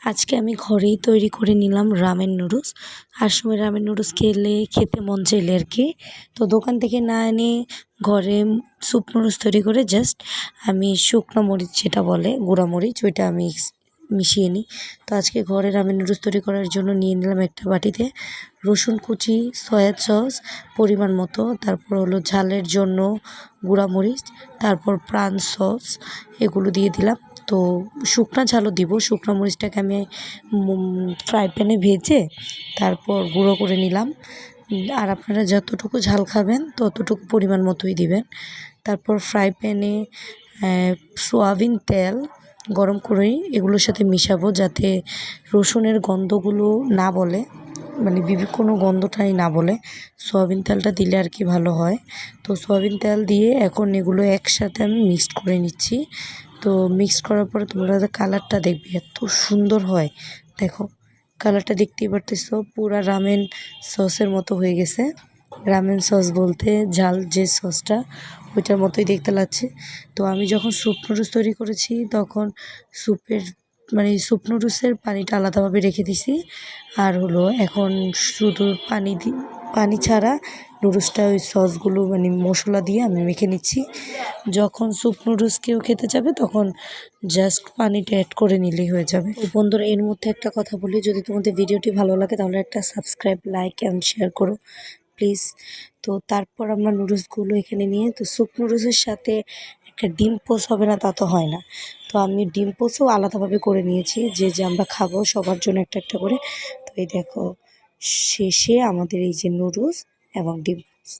আজকে আমি ঘরেই তৈরি করে নিলাম রামেন নুডলস। আর সময় রামেন নুডলস খেতে মন চাইলে আর কি, তো দোকান থেকে না এনে ঘরে স্যুপ নুডলস তৈরি করে জাস্ট আমি শুকনো মরিচ যেটা বলে গুঁড়া মরিচ ওইটা আমি মিশিয়ে নিই। তো আজকে ঘরে রামেন নুডলস তৈরি করার জন্য নিয়ে নিলাম একটা বাটিতে রসুন কুচি, সয়া সস পরিমাণ মতো, তারপর হলো ঝালের জন্য গুঁড়া মরিচ, তারপর প্রাণ সস এগুলো দিয়ে দিলাম। তো শুকনা ঝালও দিব। শুকনো মরিচটাকে আমি ফ্রাই প্যানে ভেজে তারপর গুঁড়ো করে নিলাম। আর আপনারা যতটুকু ঝাল খাবেন ততটুকু পরিমাণ মতোই দিবেন। তারপর ফ্রাই প্যানে সয়াবিন তেল গরম করে এগুলোর সাথে মিশাবো যাতে রসুনের গন্ধগুলো না বলে, মানে কোনো গন্ধটাই না বলে। সয়াবিন তেলটা দিলে আর কি ভালো হয়। তো সয়াবিন তেল দিয়ে এখন এগুলো একসাথে আমি মিক্সড করে নিচ্ছি। তো মিক্স করার পরে তোমরা কালারটা দেখবে এত সুন্দর হয়। দেখো কালারটা দেখতেই পারতেছো, পুরা রামেন সসের মতো হয়ে গেছে। রামেন সস বলতে ঝাল যে সসটা ওইটার মতোই দেখতে লাগছে। তো আমি যখন স্যুপ নুডলস তৈরি করেছি তখন স্যুপ নুডলসের পানিটা আলাদাভাবে রেখে দিছি। আর হলো এখন শুধু পানি ছাড়া নুডলসটা ওই সসগুলো মশলা দিয়ে আমি মেখে নিচ্ছি। যখন স্যুপ নুডলস কেউ খেতে যাবে তখন জাস্ট পানিটা অ্যাড করে নিলেই হয়ে যাবে। তো বন্ধুরা, এর মধ্যে একটা কথা বলি, যদি তোমাদের ভিডিওটি ভালো লাগে তাহলে একটা সাবস্ক্রাইব, লাইক অ্যান্ড শেয়ার করো প্লিজ। তো তারপর আমরা নুডলসগুলো এখানে নিয়ে, তো স্যুপ নুডলসের সাথে একটা ডিম পোস্ট হবে না তা তো হয় না। তো আমি ডিম পোস্টও আলাদাভাবে করে নিয়েছি, যে আমরা খাবো সবার জন্য একটা একটা করে। তো এই দেখো শেষে আমাদের এই যে নুডলস এবং ডিম পোস্ট।